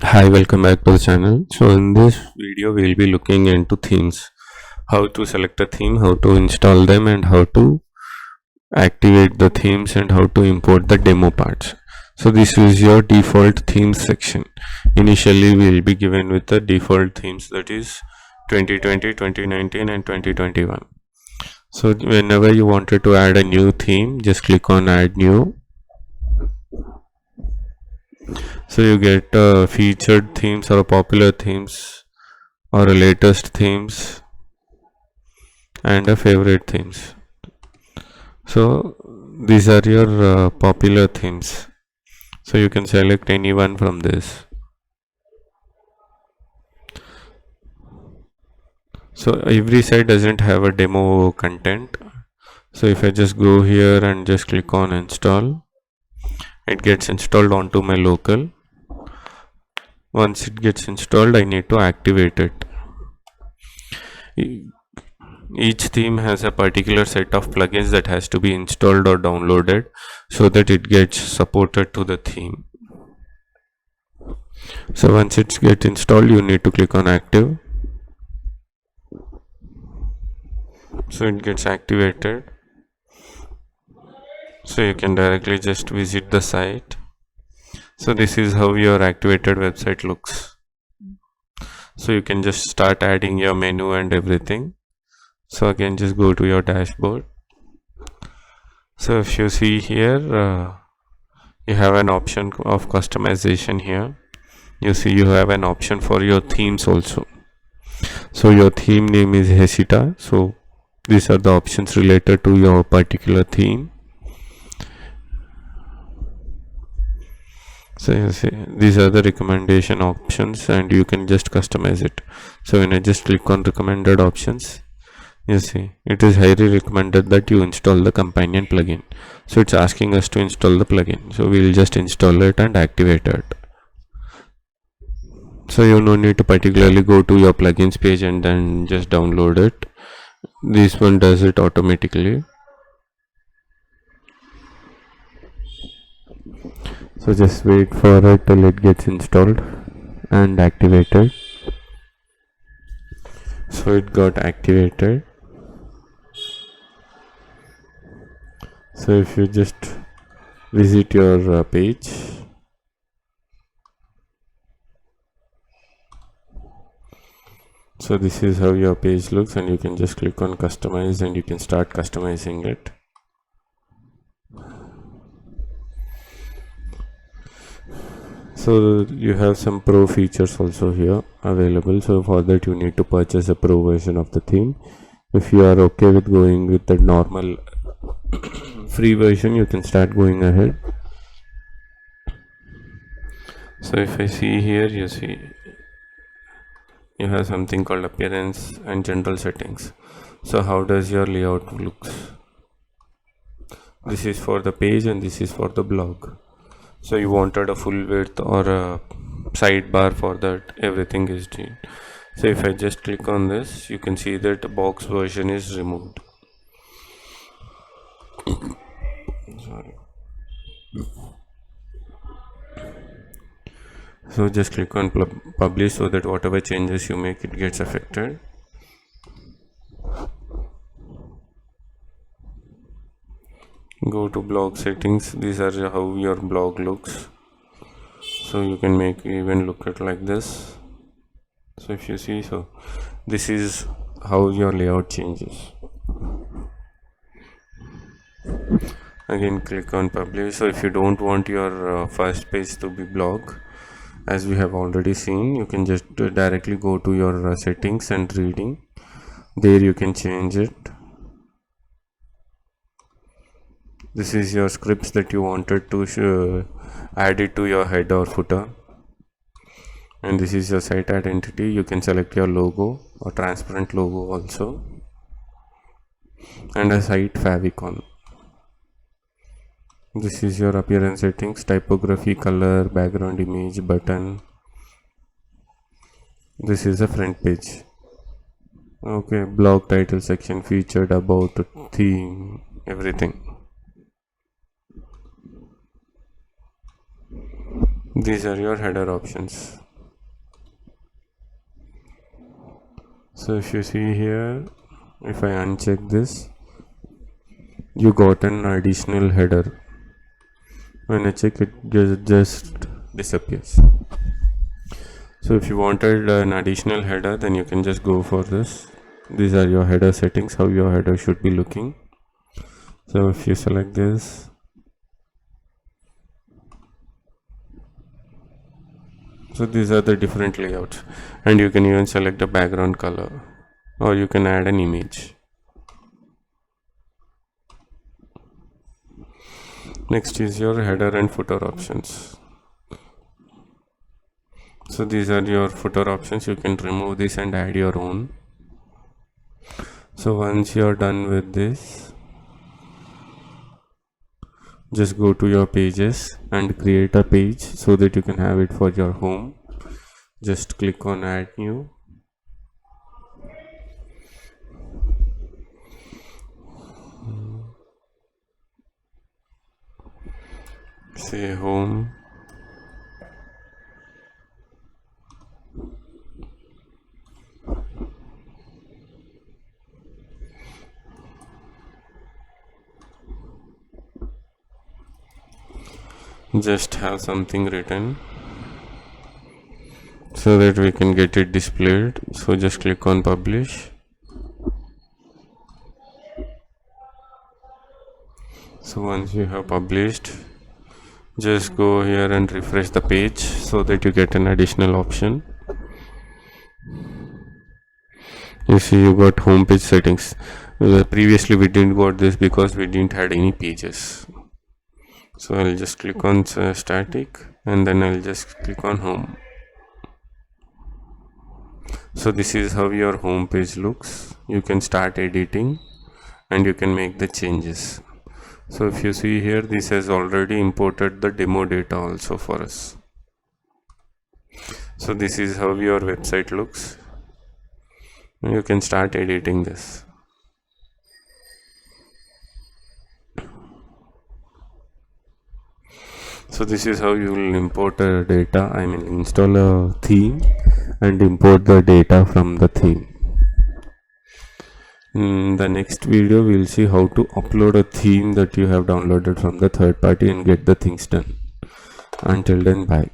Hi, welcome back to the channel. So in this video we'll be looking into themes, how to select a theme, how to install them, and how to activate the themes, and how to import the demo parts. So this is your default themes section. Initially we'll be given with the default themes, that is 2020, 2019 and 2021. So whenever you wanted to add a new theme, just click on add new. So you get featured themes or popular themes or latest themes and favorite themes. So these are your popular themes. So you can select any one from this. So every site doesn't have a demo content. So if I just go here and just click on install, it gets installed onto my local. Once it gets installed, I need to activate it. Each theme has a particular set of plugins that has to be installed or downloaded so that it gets supported to the theme. So once it gets installed, you need to click on active. So it gets activated. So you can directly just visit the site. So this is how your activated website looks. So you can just start adding your menu and everything. So again, just go to your dashboard. So if you see here, you have an option of customization here. You see you have an option for your themes also. So your theme name is Hesita. So these are the options related to your particular theme. So you see these are the recommendation options and you can just customize it. So when I just click on recommended options, you see it is highly recommended that you install the companion plugin. So it's asking us to install the plugin. So we'll just install it and activate it. So you no need to particularly go to your plugins page and then just download it. This one does it automatically. So just wait for it till it gets installed and activated. So it got activated. So if you just visit your page, so this is how your page looks, and you can just click on customize and you can start customizing it. So you have some pro features also here available. So for that you need to purchase a pro version of the theme. If you are okay with going with the normal free version, you can start going ahead. So if I see here, you see you have something called appearance and general settings. So how does your layout looks? This is for the page and this is for the blog. So you wanted a full width or a sidebar, for that everything is done. So if I just click on this, you can see that the box version is removed. Sorry. So just click on publish so that whatever changes you make, it gets affected. Go to blog settings. These are how your blog looks. So you can make even look at like this. So if you see, so this is how your layout changes. Again click on publish. So if you don't want your first page to be blog, as we have already seen, you can just directly go to your settings and reading. There you can change it. This is your scripts that you wanted to add it to your head or footer, and this is your site identity. You can select your logo or transparent logo also, and a site favicon. This is your appearance settings, typography, color, background image, button. This is the front page. Okay, blog title section, featured, about, theme, everything. These are your header options. So if you see here, if I uncheck this, you got an additional header. When I check it, just disappears. So if you wanted an additional header, then you can just go for this. These are your header settings, how your header should be looking. So if you select this, so these are the different layouts, and you can even select the background color, or you can add an image. Next is your header and footer options. So these are your footer options. You can remove this and add your own. So once you're done with this, just go to your pages and create a page so that you can have it for your home. Just click on add new. Say home. Just have something written so that we can get it displayed. So just click on publish. So once you have published, just go here and refresh the page so that you get an additional option. You see you got home page settings. Previously we didn't got this because we didn't had any pages. So I'll just click on static and then I'll just click on home. So this is how your home page looks. You can start editing and you can make the changes. So if you see here, this has already imported the demo data also for us. So this is how your website looks. You can start editing this. So this is how you will import data, install a theme and import the data from the theme. In the next video we will see how to upload a theme that you have downloaded from the third party and get the things done. Until then, bye.